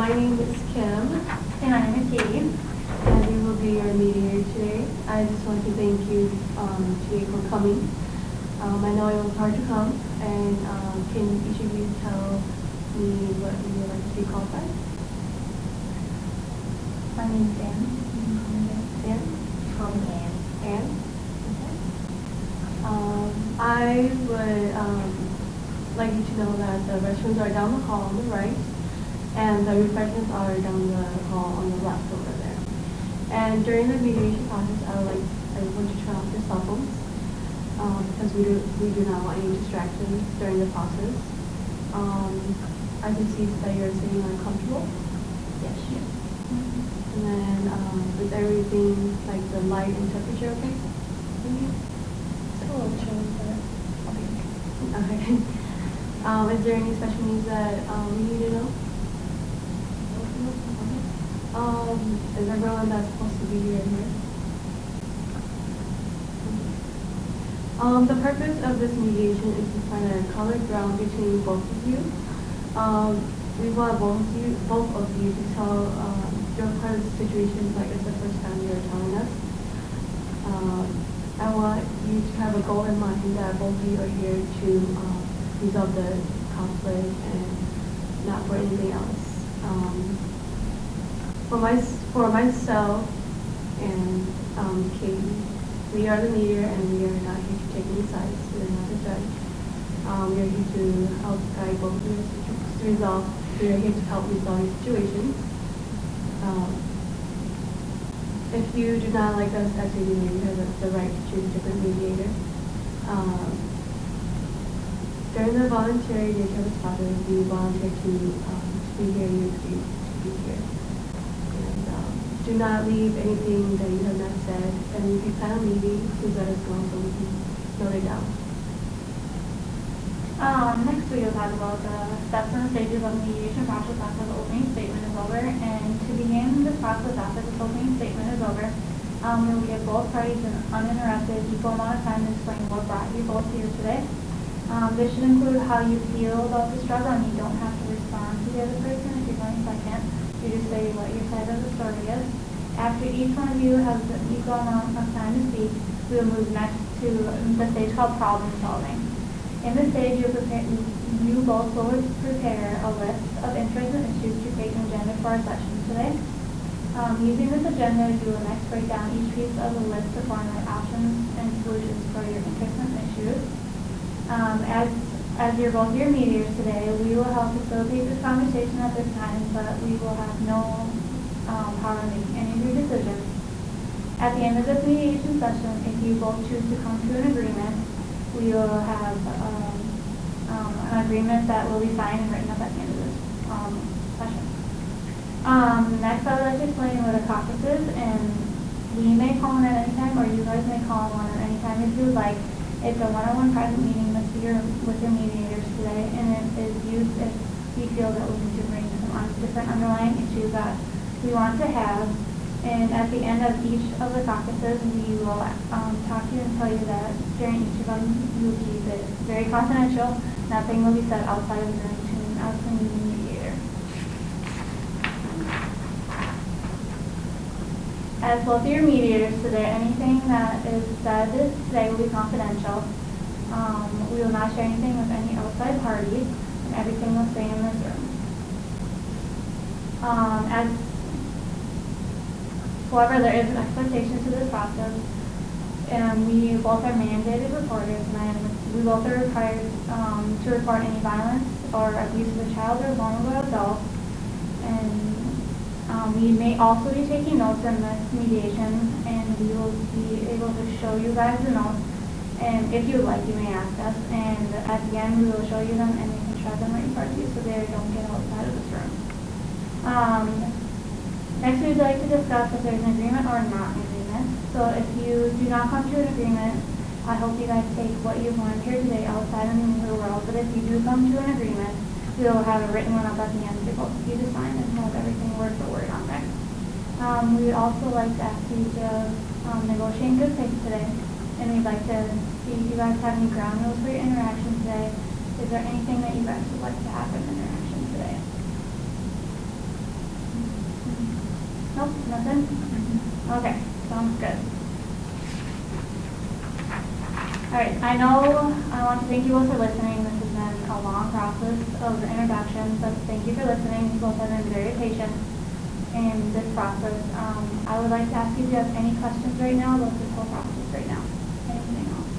My name is Kim. And my name is Katie. And we will be your mediator today. I just want to thank you today for coming. I know it was hard to come, and can each of you tell me what you would like to be called by? My name is Dan. Dan? Call me Ann. Ann? Okay. I would like you to know that the restrooms are down the hall on the right, and the refreshments are down the hall on the left over there. And during the mediation process, I would like everyone to turn off their cell phones because we do not want any distractions during the process. I can see that you're sitting uncomfortable. Yes. And then is everything like the light and temperature okay? It's a little chilly, but Okay. Is there any special needs that we need to know? Is everyone that's supposed to be here here? The purpose of this mediation is to find a common ground between both of you. We want both of you to tell your part of the situation like it's the first time you're telling us. I want you to have a goal in mind that both of you are here to resolve the conflict and not for anything else. For myself and Katie, we are the mediator and we are not here to take any sides. We are not the judge. We are here to help guide both of you to resolve. We are here to help resolve your situations. If you do not like us as a mediator, you have the right to choose a different mediator. During the voluntary nature of this process, we volunteer to be here, you agree to be here. And do not leave anything that you have not said. And if you plan on leaving, please let us know so we can note it down. Next we will talk about the steps and stages of the mediation process after the opening statement is over. And to begin this process after the opening statement is over, we will give both parties an uninterrupted equal amount of time to explain what brought you both here today. This should include how you feel about the struggle, and you don't have to respond to the other person if you're going second. You just say what your side of the story is. After each one of you has an equal amount of time to speak, we will move next to the stage called problem solving. In this stage, you both will prepare a list of interests and issues to create an agenda for our session today. Using this agenda, you will next break down each piece of the list to formulate options and solutions for your interests and issues. As you're both your mediators today, we will help facilitate this conversation at this time, but we will have no power in making any of your decisions. At the end of this mediation session, if you both choose to come to an agreement, we will have an agreement that will be signed and written up at the end of this session. Next, I would like to explain what a caucus is, and we may call one at any time, or you guys may call one at any time if you would like. It's a one-on-one private meeting with your mediators today, and it is used if we feel that we need to bring some different underlying issues that we want to have. And at the end of each of the caucuses, we will talk to you and tell you that during each of them, you will keep it very confidential. Nothing will be said outside of the room between us and the mediator. As both of your mediators today, anything that is said today will be confidential. We will not share anything with any outside parties, and everything will stay in this room. However, there is an expectation to this process, and we both are mandated reporters, and we both are required to report any violence or abuse of a child or vulnerable adult. And we may also be taking notes in this mediation, and we will be able to show you guys the notes. And if you would like, you may ask us. And at the end, we will show you them, and you can shred them right in front of you so they don't get outside of this room. Next, we'd like to discuss if there's an agreement or not an agreement. So if you do not come to an agreement, I hope you guys take what you've learned here today outside in the real world. But if you do come to an agreement, we will have a written one up at the end for both of you to sign and have everything word for word on there. We would also like to ask you to negotiate in good faith today. And we'd like to see if you guys have any ground rules for your interaction today. Is there anything that you guys would like to have in interaction today? Nope, nothing? Okay, sounds good. Alright, I want to thank you both for listening. This has been a long process of introductions, but thank you for listening. You both have been very patient in this process. I would like to ask you if you have any questions right now about this whole process right now. Anything else?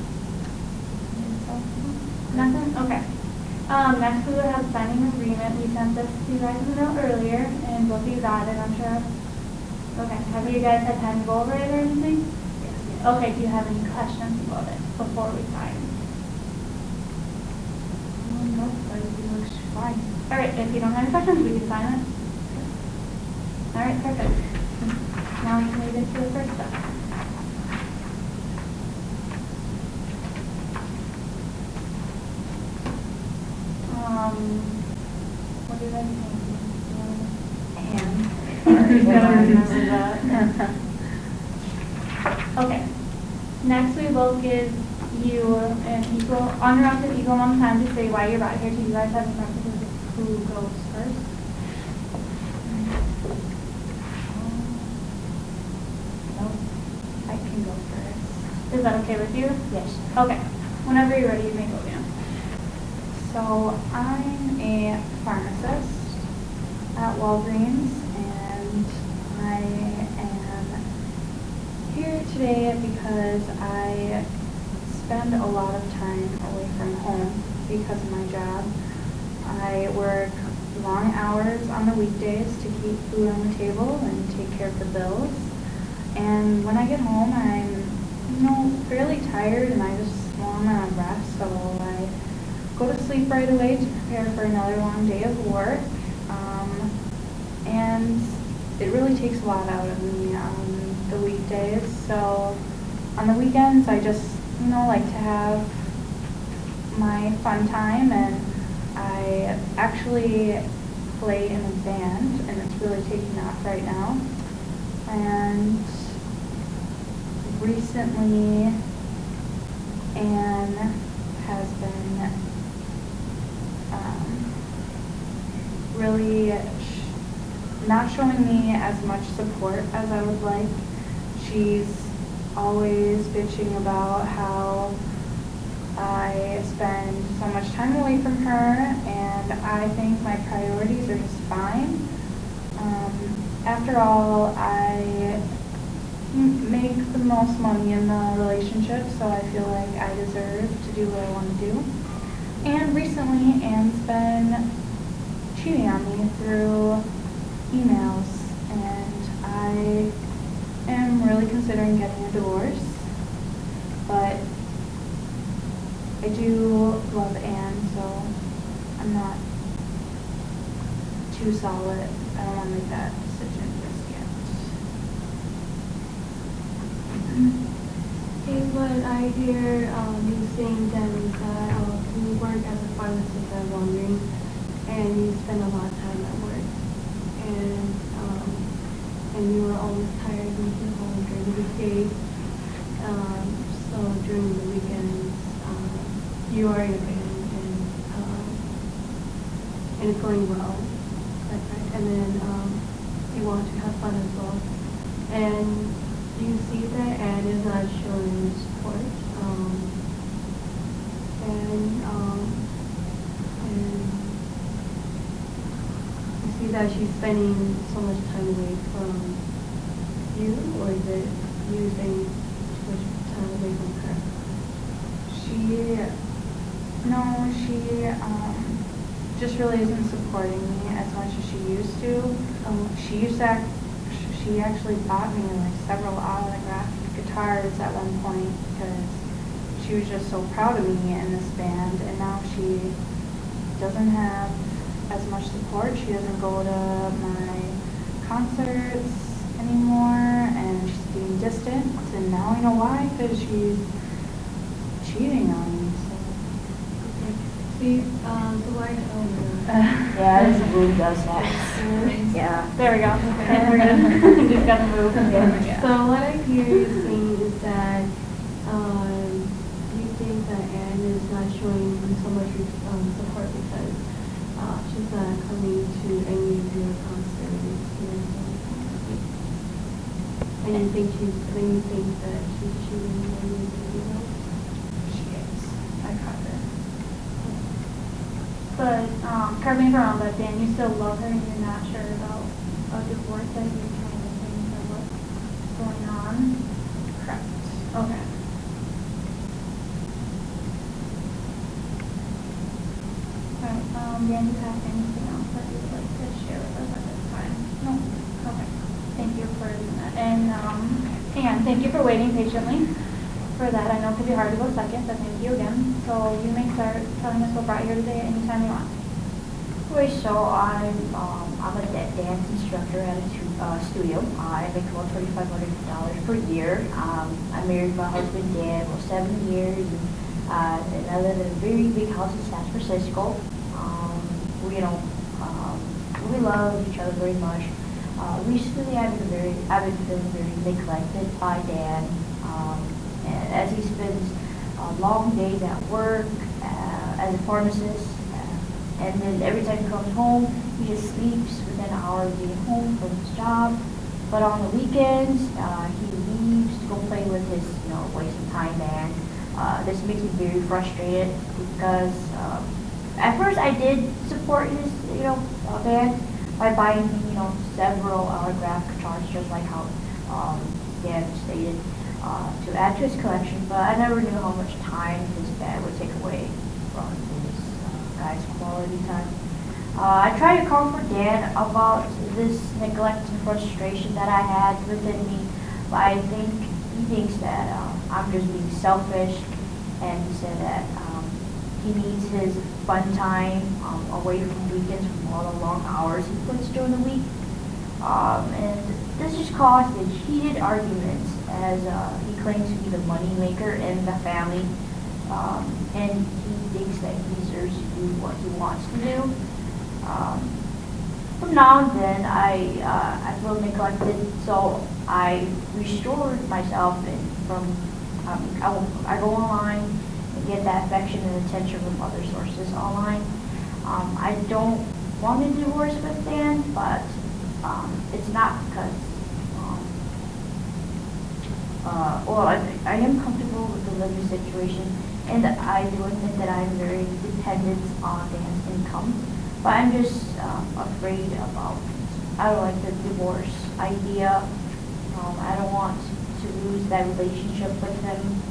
Nothing? Okay. Next we would have signing an agreement. We sent this to you guys in the note earlier, and both of you got it, I'm sure. Okay. Have you guys had time to go over it or anything? Yes. Okay. Do you have any questions about it before we sign? No, everything looks fine. All right. If you don't have any questions, we can sign it. All right. Perfect. Now we can move into the first step. What do you guys think? You gotta remember that. Okay. Next, we will give you an uninterrupted equal amount of time to say why you're out here. Do you guys have any preferences of who goes first? No, I can go first. Is that okay with you? Yes. Okay. Whenever you're ready, you may go down. So I'm a pharmacist at Walgreens, and I am here today because I spend a lot of time away from home because of my job. I work long hours on the weekdays to keep food on the table and take care of the bills. And when I get home, I'm fairly tired, and I just want to rest, so I go to sleep right away to prepare for another long day of work. And it really takes a lot out of me on the weekdays. So on the weekends, I just like to have my fun time, and I actually play in a band, and it's really taking off right now. And recently, Anne has been really not showing me as much support as I would like. She's always bitching about how I spend so much time away from her, and I think my priorities are just fine. After all, I make the most money in the relationship, so I feel like I deserve to do what I want to do. And recently, Anne's been cheating on me through emails, and I am really considering getting a divorce. But I do love Anne, so I'm not too solid. I don't want to make that decision just yet. Okay, what I hear you saying then is that you work as a pharmacist at Walgreens, and you spend a lot of time at work, and you are always tired when you get home during the weekdays. So during the weekends, you are in a band, and it's going well. That's right. And then you want to have fun as well. And you see that Anne is not showing support. And you see that she's spending so much time away from you, or is it you spending too much time away from her? She just really isn't supporting me as much as she used to. She actually bought me like several autographed guitars at one point because she was just so proud of me in this band, and now she doesn't have as much support. She doesn't go to my concerts anymore, and she's being distant, and now I know why, because she's cheating on me. See, the white Yeah, this room does that. Yeah. There we go. Okay, we're good. Just gotta move. So what I hear you saying is that you think that Anne is not showing so much support because she's not coming to any of your concerts. And you think that she's cheating on you too, though? She is. I caught her. But, correct me if I'm wrong, but Dan, you still love her and you're not sure about a divorce, that you're trying to think of what's going on? Correct. Okay. Alright, Dan, do you have anything else that you would like to share with us at this time? No? Okay. Thank you for doing that. And thank you for waiting patiently for that. I know it can be hard to go second, but thank you again. So you may start telling us what brought you here today anytime you want. Okay, so I'm a dance instructor at a studio. I make about $3,500 per year. I married my husband Dan for 7 years, and I live in a very big house in San Francisco. We love each other very much. Recently, I've been feeling very neglected by Dan, and as he spends long days at work as a pharmacist. And then every time he comes home, he just sleeps within an hour of being home from his job. But on the weekends, he leaves to go play with his, wasting time band. This makes me very frustrated because at first I did support his, band by buying, several autographed guitars, just like how Dan stated, to add to his collection. But I never knew how much time his band would take away from his guy's quality time. I tried to comfort Dan about this neglect and frustration that I had within me, but I think he thinks that I'm just being selfish, and he said that he needs his fun time away from weekends from all the long hours he puts during the week. And this just caused a heated argument as he claims to be the money maker in the family, and he thinks that he deserves to do what he wants to do. From now and then, I feel neglected, so I restored myself I go online and get that affection and attention from other sources online. I don't want a divorce with Dan, but it's not because I am comfortable with the living situation, and I do admit that I'm very dependent on Dan's income, but I'm just afraid about, I don't like the divorce idea. I don't want to lose that relationship with him,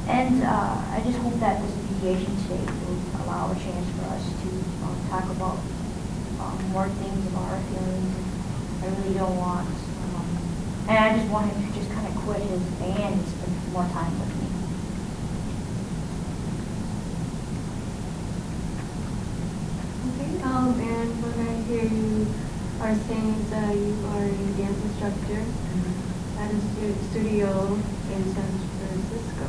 and I just hope that this mediation today will allow a chance for us to talk about more things about our feelings. I really don't want, and I just want him to just kind of quit his band and spend more time with me. Okay, and what I hear you are saying is that you are a dance instructor at a studio in San Francisco,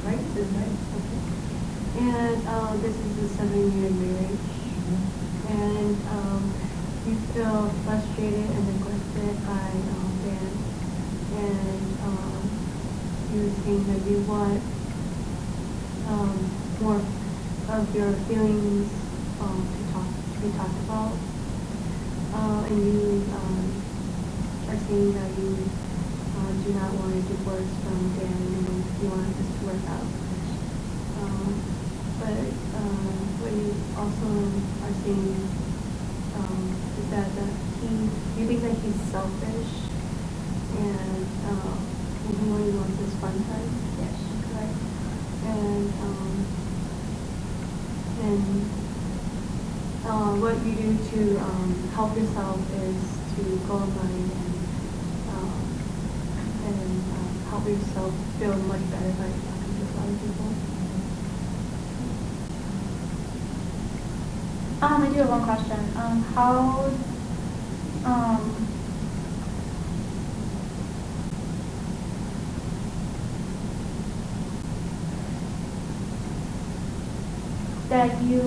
right? Is that right? Okay. And this is a 7-year marriage, and you feel frustrated and neglected by Dan, and you were saying that you want more of your feelings to be talked about, and you are saying that you do not want a divorce from Dan, and you want this to work out. But what you also are saying is that you think that he's selfish, and he only wants his fun time. Yes. Correct. And what you do to help yourself is to go online and help yourself feel much better by talking to other people. I do have one question. How that you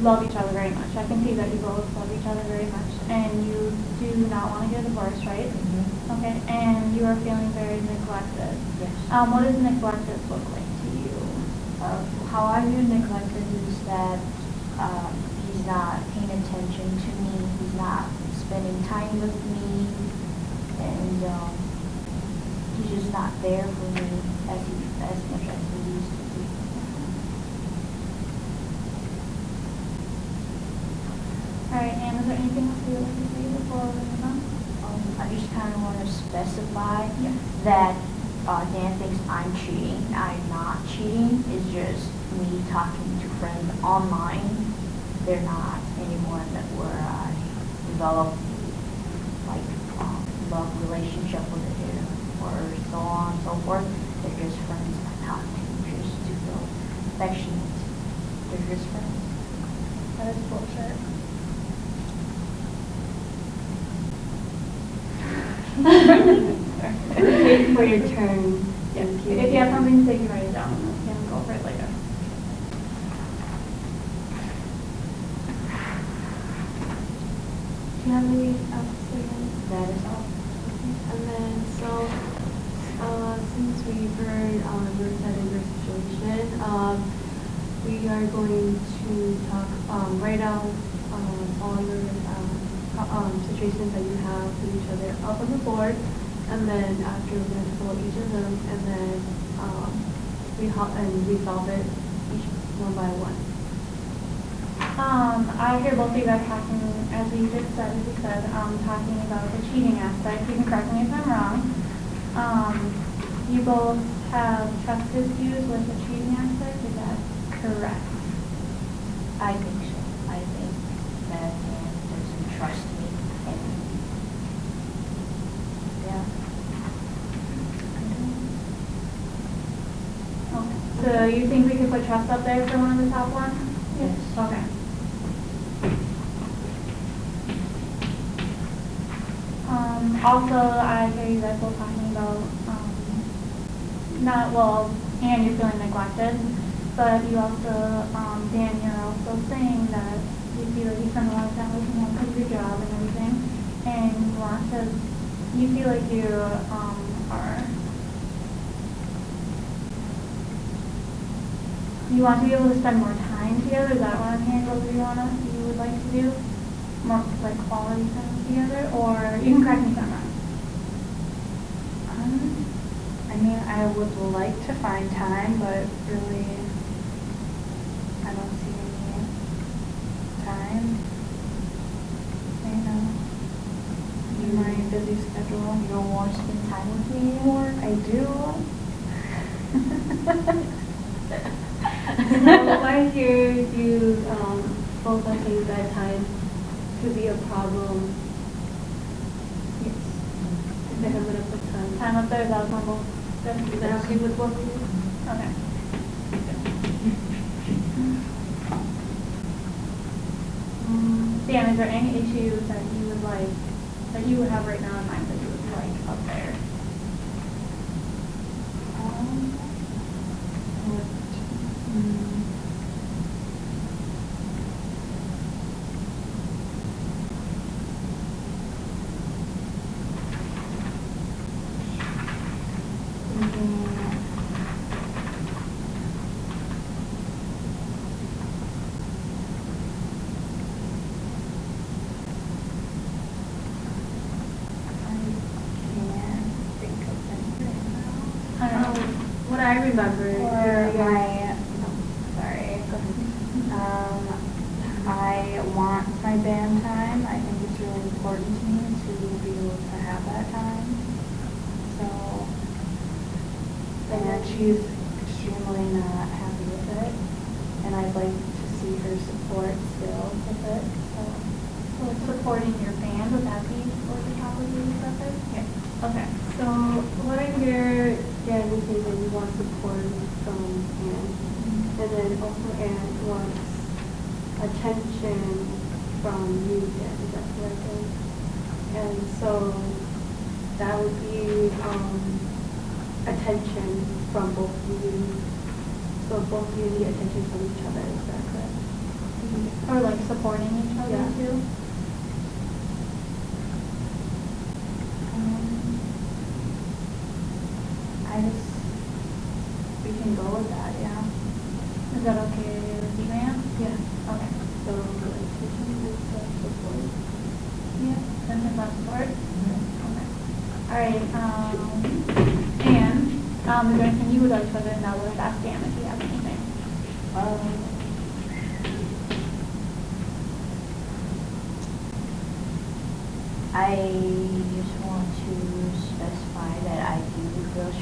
love each other very much. I can see that you both love each other very much, and you do not want to get a divorce, right? Mm-hmm. Okay, and you are feeling very neglected. Yes. What does neglected look like to you? How I view neglected is that he's not paying attention to me. He's not spending time with me, and just not there for me as much as he used to be. All right, and is there anything else you would like to say before we move on? I just kind of want to specify Yeah. that Dan thinks I'm cheating. I'm not cheating. It's just me talking to friends online. They're not anyone that where I develop like love relationship with it or so on and so forth. They're just friends I talk to just to feel affectionate. They're just friends. That is bullshit. Wait for your turn. If you have something to say, you write it down. You can go over it later. Do you have any else to say? That is all. And then, so, since we heard your side of your situation, we are going to talk, write out all your situations that you have with each other up on the board, and then after we're going to pull each of them, and then resolve it each one by one. I hear both of you guys talking, as you just said, talking about the cheating aspect. You can correct me if I'm wrong. You both have trust issues with the cheating aspect, is that correct? I think so. I think that Dan doesn't trust me. And yeah. Okay. So you think we could put trust up there for one of the top ones? Yes. Okay. Also, I hear you guys both talking about, and you're feeling neglected, but you also, Dan, you're also saying that you feel like you spend a lot of time with him because of your job and everything, and you feel like you, you want to be able to spend more time together. Is that what I'm hearing? What you would like to do? More like quality time together, or you can correct me if I'm wrong. I mean, I would like to find time, but really, I don't see any time right now in my busy schedule. You don't want to spend time with me anymore? I do. So I hear you both are saying that time could be a problem. Yes. If I have a bit of time. Time up there, that was my goal. Is that okay with both of you? Okay. Dan, is there any issues that you would like, that you would have right now in mind that you would like up there? What I remember, I want my band time. I think it's really important to me to be able to have that time. So, and she's extremely not happy with it, and I'd like to see her support still with it. So supporting your band, would that be what the top of you said there? Yeah. Okay. so what I hear Dan is saying that you want support from Anne, and then also Anne wants attention from you, Dan, is that correct? And so that would be attention from both of you. So both of you need attention from each other, is that correct? Or like supporting each other Yeah. too? We can go with that, yeah. Is that okay with you, ma'am? Yeah. Okay. So attention and support. Yeah, then the support? Okay. All right, Is there anything you would like to put in? Now let's ask Dan if he has anything. I just want to specify that I do feel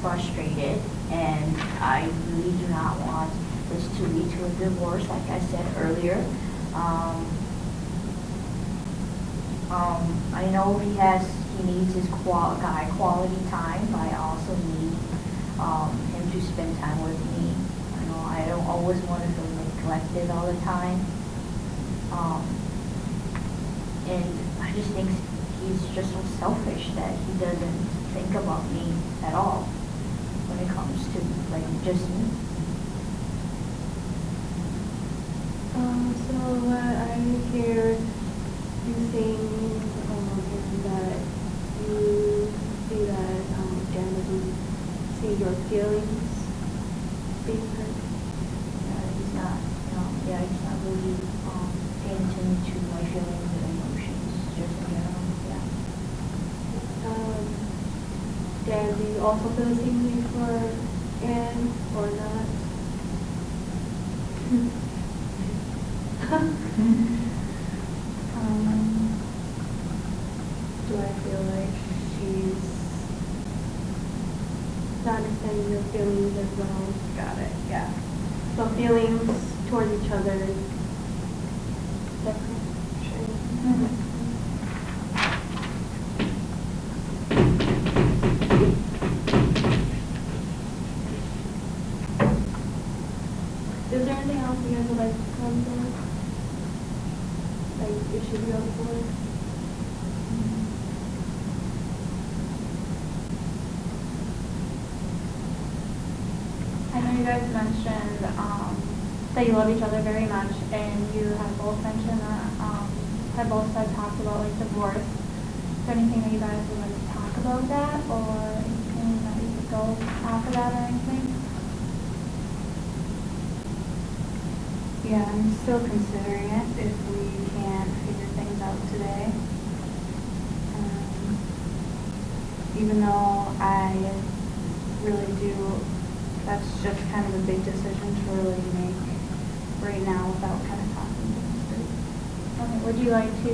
frustrated, and I really do not want this to lead to a divorce, like I said earlier. I know he needs his guy quality time, but I also need him to spend time with me. I know I don't always want to feel neglected all the time. And I just think he's just so selfish that he doesn't think about me at all when it comes to like just me. So I hear you saying that you see that Jen doesn't see your feelings being hurt. He's not, he's not really paying attention to my feelings and emotions, just in general, yeah. Dan, do you also feel the same way for Anne or not? Do I feel like she's not understanding your feelings as well? Got it, yeah. So feelings towards each other is different. Is there anything else you guys would like to come to? Like issues you have for? I know you guys mentioned that you love each other very much, and you have both mentioned that have both said talked about like divorce. Is there anything that you guys would like to talk about that, or anything that you could go after that or anything? Yeah, I'm still considering it if we can't figure things out today. Even though I really do, that's just kind of a big decision to really make right now without kind of talking things through. Okay, would you like to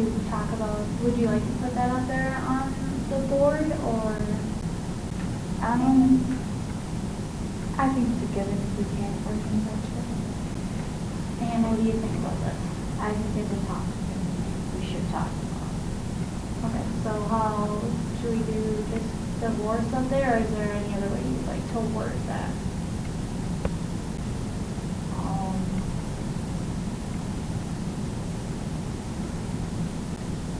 put that out there on the board, or? I think it's a given if we can't work things out together. And what do you think about this? I think it's a topic we should talk about. Okay, so how should we do just divorce up there, or is there any other way you'd like to word that?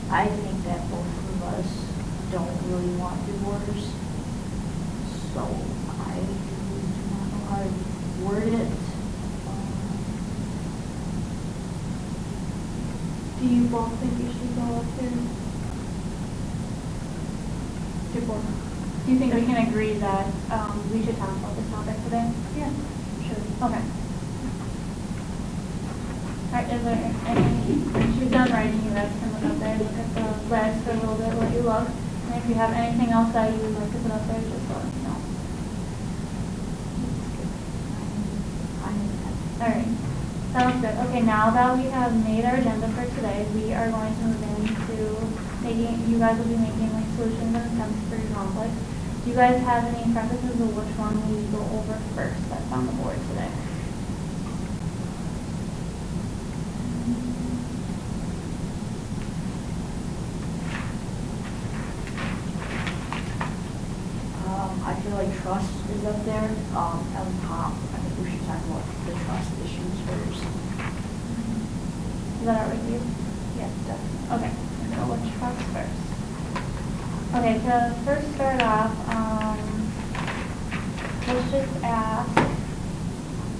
I think that both of us don't really want divorce, so I do not know how to word it. Do you both think you should go up there? Do you think we can agree that we should talk about this topic today? Yeah, sure. Okay. Alright, is there any, once you're done writing, you guys can look up there, look at the list a little bit, what you love. And if you have anything else that you would like to put up there, just let me know. Alright, sounds good. Okay, now that we have made our agenda for today, we are going to move into you guys will be making like solutions and attempts for your conflict. Do you guys have any preferences of which one we go over first that's on the board today? I feel like trust is up there on top. I think we should talk about the trust issues first. Is that all right with you? Yeah, definitely. Okay, we're gonna go with trust first. Okay, to first start off, let's just ask,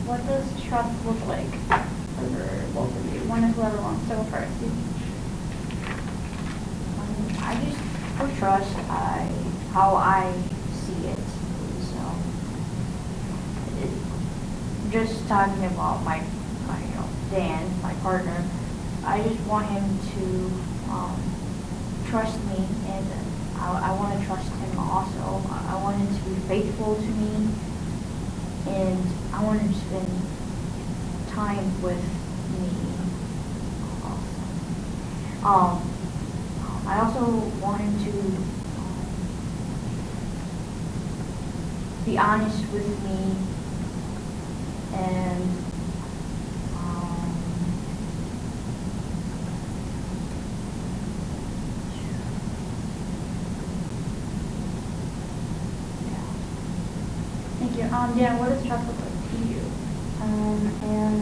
what does trust look like for both of you? Whoever wants to go first. I just, for trust, how I see it is, just talking about my Dan, my partner, I just want him to trust me, and I want to trust him also. I want him to You're faithful to me, and I want to spend time with me. I also want him to be honest with me and Thank you. Dan, what does trust look like to you? And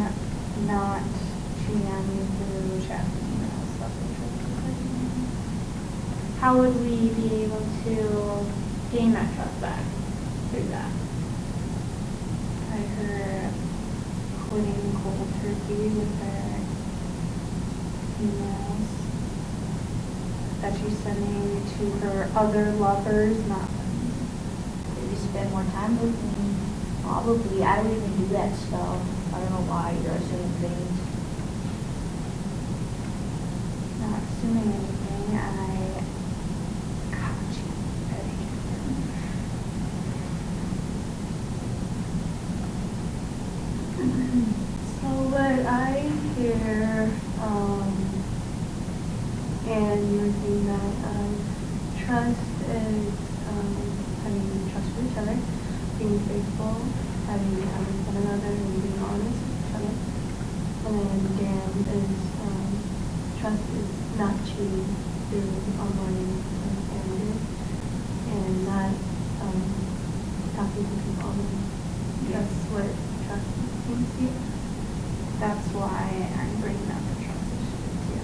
not cheating on me through chat and emails. That's what trust looks like to me. How would we be able to gain that trust back through that? By her quitting cold turkey with her emails that she's sending to her other lovers, not friends. maybe spend more time with me. Probably, I don't even do that stuff. I don't know why you're assuming things. Not assuming anything, I caught you. So what I hear, and you're saying that trust is having trust for each other, being faithful, having time with one another, and being honest with each other. And then Dan is trust is not cheating through online and not talking to people online. That's what trust means to you. That's why I'm bringing up the trust issue.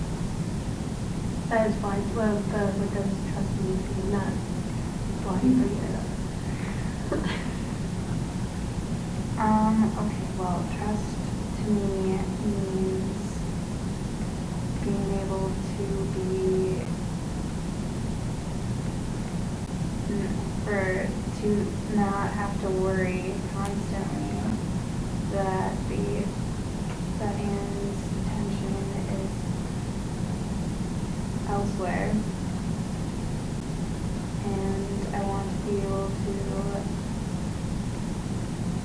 That is fine. Well, what does trust mean to you? Not why you bring it up. Okay, well, trust to me means being able to be, or to not have to worry constantly that Anne's attention is elsewhere. And I want to be able to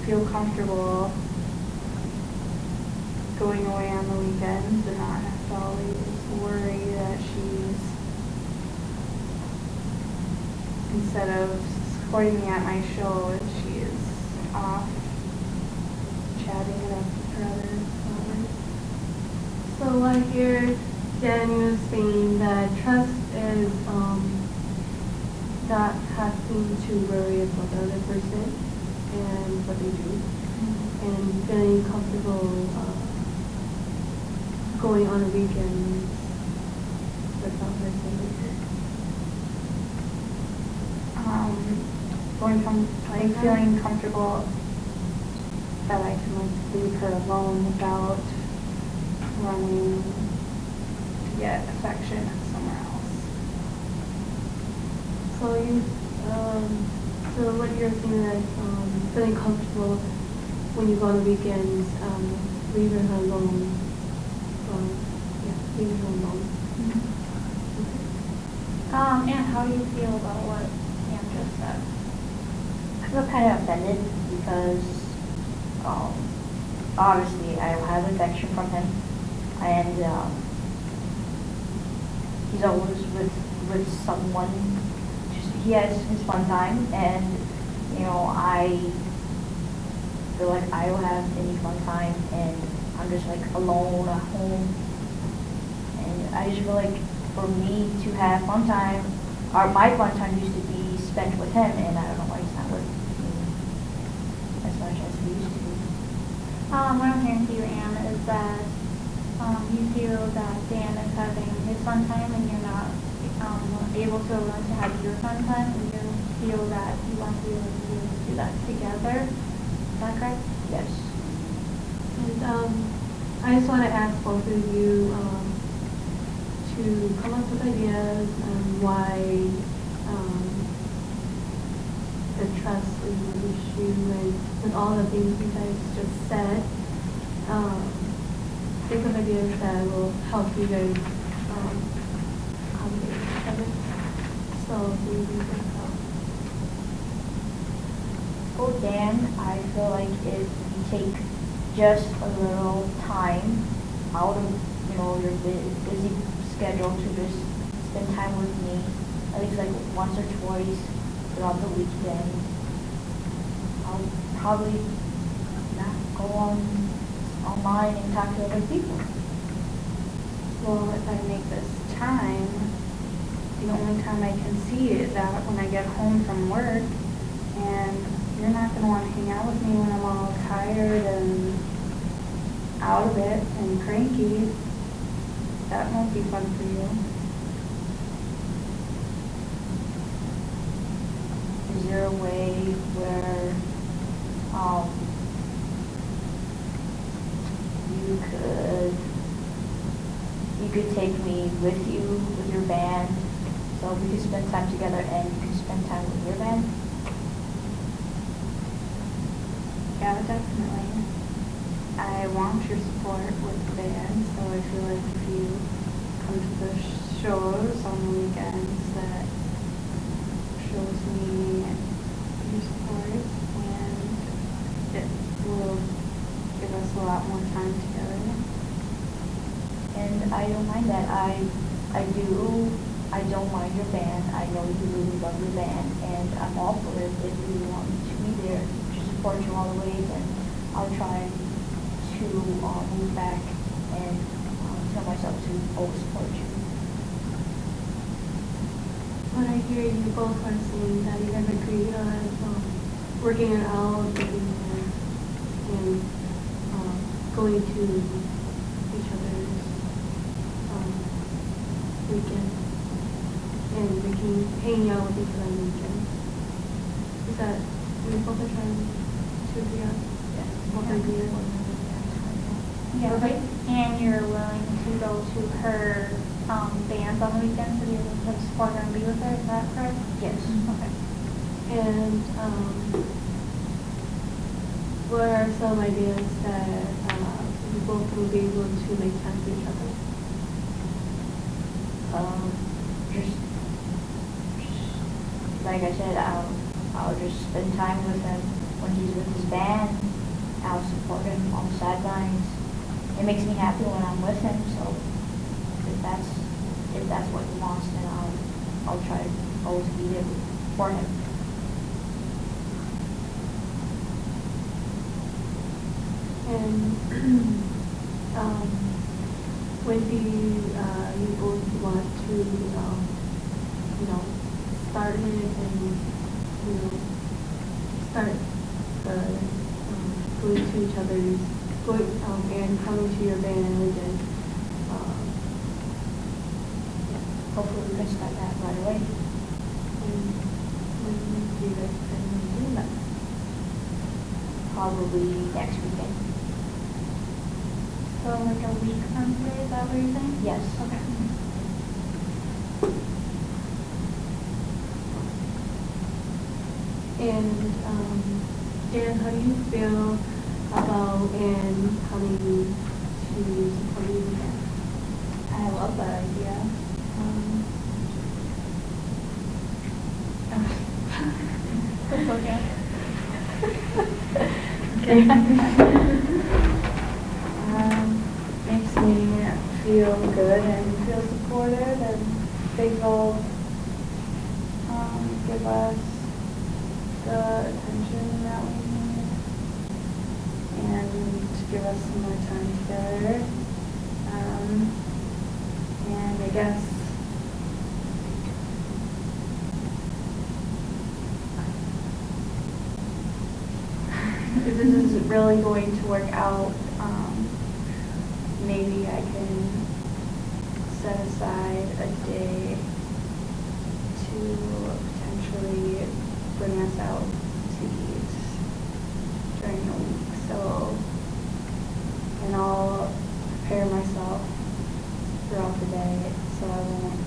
feel comfortable going away on the weekends and not have to always worry that instead of supporting me at my show, she is off chatting it up with her other lovers. So I hear Daniel saying that trust is not having to worry about the other person and what they do, and feeling comfortable going on a weekend without her saying Feeling comfortable that I can leave her alone without running to get affection somewhere else. So what you're saying is feeling comfortable when you go on the weekends, leaving her alone. Leaving her alone. And how do you feel about what Anne just said? I feel kind of offended because obviously I have affection from him, and he's always with someone. He has his fun time, and I feel like I don't have any fun time, and I'm just like alone at home. And I just feel like for me to have fun time, or my fun time used to be spent with him, and I don't know why he's not with me as much as he used to be. What I'm hearing from you, Anne, is that you feel that Dan is having his fun time and you're not able to learn to have your fun time, and you feel that you want to be able to do that together. Is that correct? Yes. And I just want to ask both of you to come up with ideas on why the trust is an issue, and with all the things you guys just said, think of ideas that will help you guys accommodate each other. So do you think also, Dan, I feel like if you take just a little time out of, your busy schedule to just spend time with me, at least like once or twice throughout the weekend, I'll probably not go online and talk to other people. Well, if I make this time, the only time I can see is out when I get home from work, and you're not going to want to hang out with me when I'm all tired and out of it and cranky. That won't be fun for you. Is there a way where you could take me with you with your band, so we could spend time together and you could spend time with your band? Yeah, definitely. I want your support with the band, so I feel like if you come to the shows on the weekends, that shows me your support, and it will give us a lot more time together. And I don't mind that. I don't mind your band. I know you really love your band, and I'm all for it. If you want me to be there to support you all the way, then I'll try to move back and tell myself to always support you. When I hear you both are saying that you guys agree on working it out and going to each other's weekend and hanging out with each other on the weekend. Is that what you both are trying to agree on? Yes. Both agree on? Yeah, right. And you're willing to go to her bands on the weekends to be able to support her and be with her, is that correct? Yes. Okay. And what are some ideas that you both will be able to make time for each other? Just like I said, I'll just spend time with him when he's with his band. I'll support him on the sidelines. It makes me happy when I'm with him. So if that's what he wants, then I'll try to always be there for him. And when do you both want to, start it and, start the going to each other's, and coming to your band and, Hopefully we can start that right away. and when do you guys plan on doing that? Probably next weekend. So like a week from today, is that what you're saying? Yes. Okay. And Dan, how do you feel about Anne coming to support you again? I love that idea. It's okay. Makes me feel good and feel supported, and think they'll give us the attention that we need and to give us some more time together. And I guess if this is really going to work out, maybe I can set aside a day to potentially bring us out to eat during the week. So, and I'll prepare myself throughout the day so I won't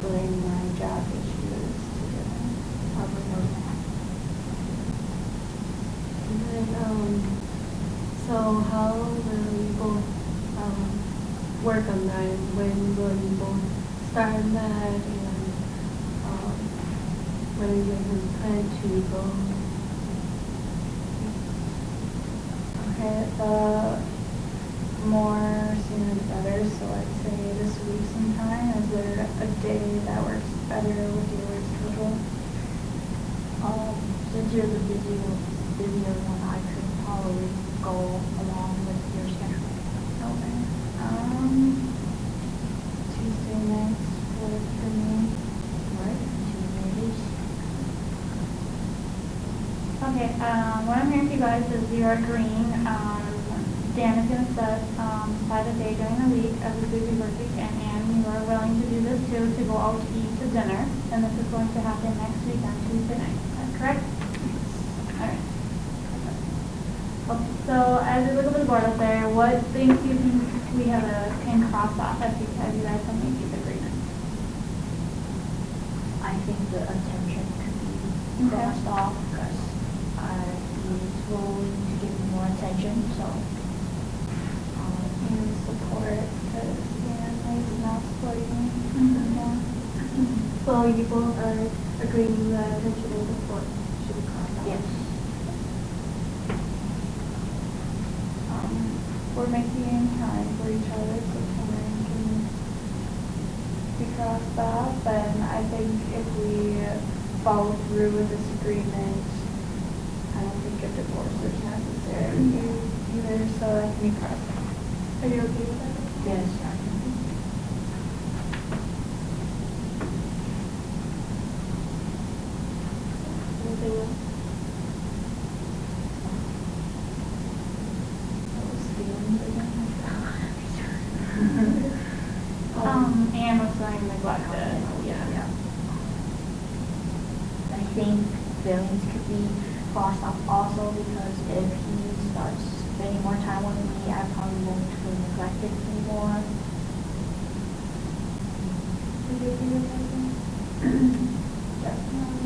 bring my job issues to dinner. I'll bring those back. And then, so how will you both work on that? When will you both start on that? And when are you guys plan to go? Okay, the more sooner the better, so I'd say this week sometime. Is there a day that works better with your schedule? Since you're the busier one, I could probably go along with your schedule. Okay. Tuesday nights work for me. Right? Tuesdays. Okay, what I'm hearing from you guys is you're agreeing, Dan is gonna decide a day during the week of the busy work week, and you are willing to do this too, to go out to eat to dinner, and this is going to happen next week on Tuesday night, is that correct? Alright. Okay, so as we look over the board up there, what things do you think we can cross off as you guys have made these agreements? I think the attention could be Okay. crossed off because he's willing to give me more attention, so. And support, because he's not supporting me anymore. So you both are agreeing that attention and support should be crossed out? Yes. We're making time for each other, so time can be crossed off, and I think if we follow through with this agreement, I don't think a divorce is necessary either, so that can be crossed off. Are you okay with that? Yes. Anything else? Those feelings again. And was feeling neglected, yeah. I think feelings could be crossed off also because if he starts spending more time with me, I probably won't feel neglected anymore. Would you agree with that? Definitely.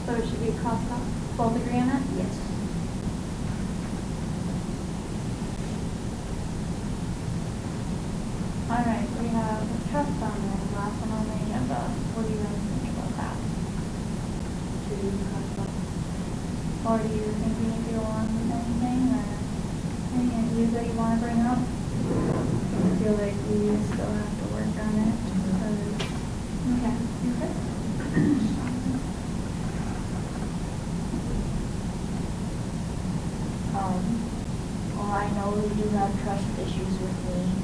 So it should be crossed off, both agree on that? Yes. All right, we have trust on there, the last one on the agenda. What do you guys think about that? Should be crossed out? Or do you think we need to go on with anything, or any ideas that you want to bring up? I feel like we still have to work on it because Okay. Well, I know you do have trust issues with me,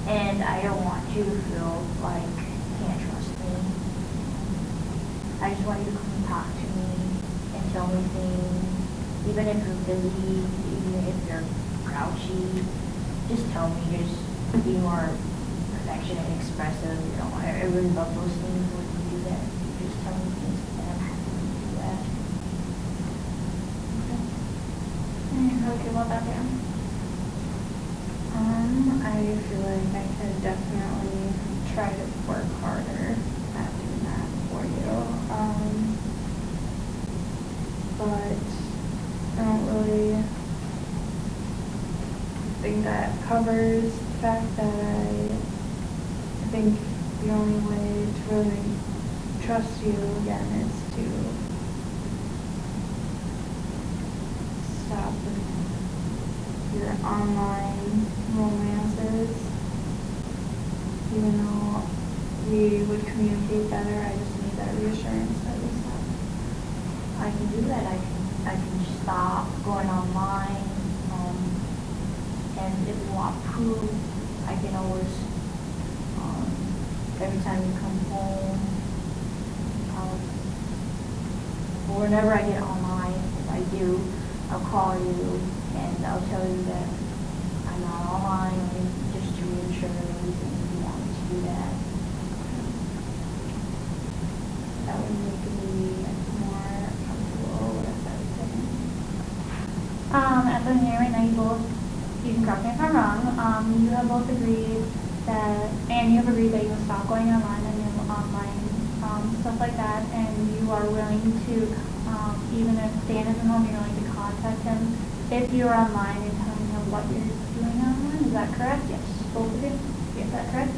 and I don't want you to feel like you can't trust me. I just want you to come and talk to me and tell me things, even if you're busy, even if you're grouchy, just tell me, just be more affectionate and expressive, you know, I really love those things when you do that, you just tell me things, and I'm happy to do that. And how do you feel about that, Dan? I feel like I could definitely try to work harder at doing that for you. But I don't really think that covers the fact that I think the only way to really trust you again is to stop with your online romances. Even though we would communicate better, I just need that reassurance that we stop. I can do that. I can stop going online. And if you want proof, I can always, every time you come home, or whenever I get online, if I do, I'll call you and I'll tell you that I'm not online, just to reassure you if you want me to do that. That would make me more comfortable with everything. As I'm hearing right now, you can correct me if I'm wrong, you have both agreed that, and you have agreed that you will stop going online and do online stuff like that, and you are willing to, even if Dan isn't home, you're willing to contact him if you're online and telling him what you're doing online. Is that correct? Yes. Both of you? Is that correct?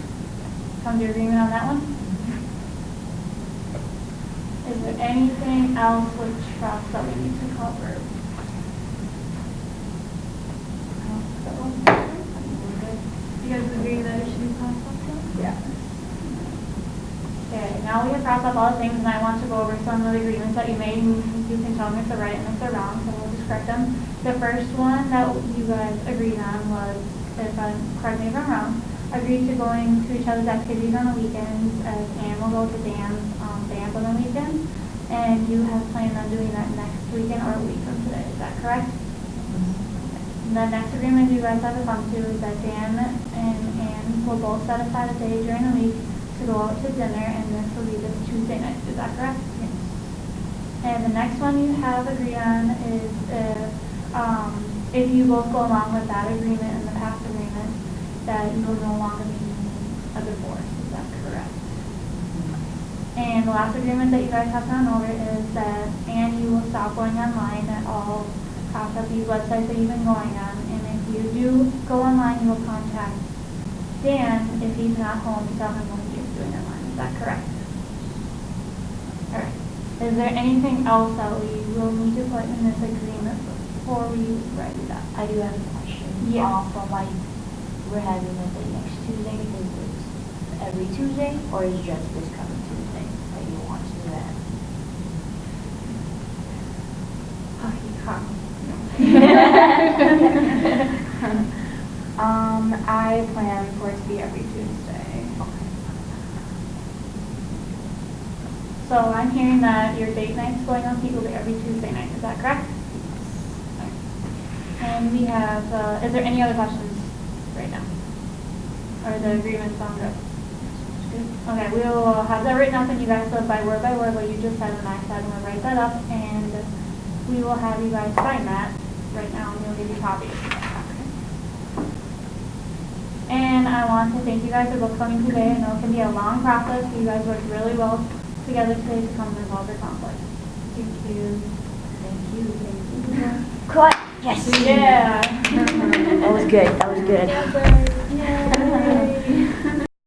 Come to agreement on that one? Is Is there anything else with trust that we need to cover? You guys agree that it should be passed off? Yeah. Okay, now we have crossed off all the things, and I want to go over some of the agreements that you made, and you can tell me if they're right and if they're wrong, so we'll just correct them. The first one that you guys agreed on was, correct me if I'm wrong, agreed to going to each other's activities on the weekends, as Anne will go to Dan's band on the weekends, and you have planned on doing that next weekend or a week from today, is that correct? The next agreement you guys have to come to is that Dan and Anne will both set aside a day during the week to go out to dinner, and this will be this Tuesday night. Is that correct? Yes. And the next one you have agreed on is if you both go along with that agreement and the past agreement, that you will no longer be a divorce. Is that correct? And the last agreement that you guys have gone over is that Anne, you will stop going online at all costs of these websites that you've been going on, and if you do go online, you will contact Dan if he's not home to tell him what he's doing online. Is that correct? Alright. Is there anything else that we will need to put in this agreement before we write it up? I do have a question. Yeah. For like, we're having it the next Tuesday, is it every Tuesday, or is it just this coming Tuesday that you want to do that? Oh, you can't. I plan for it to be every Tuesday. So I'm hearing that your date nights going on Pete will be every Tuesday night. Is that correct? Okay. And we have, is there any other questions right now? Or the agreement sound good? Okay, we will have that written up, and you guys live by word what you just said and I said, and we'll write that up, and we will have you guys sign that right now, and we'll give you copies. And I want to thank you guys for both coming today. I know it can be a long process, but you guys worked really well together today to come and resolve your conflict. Thank you. Thank you. Thank you. Cut. Yes. Yeah. That was good. That was good.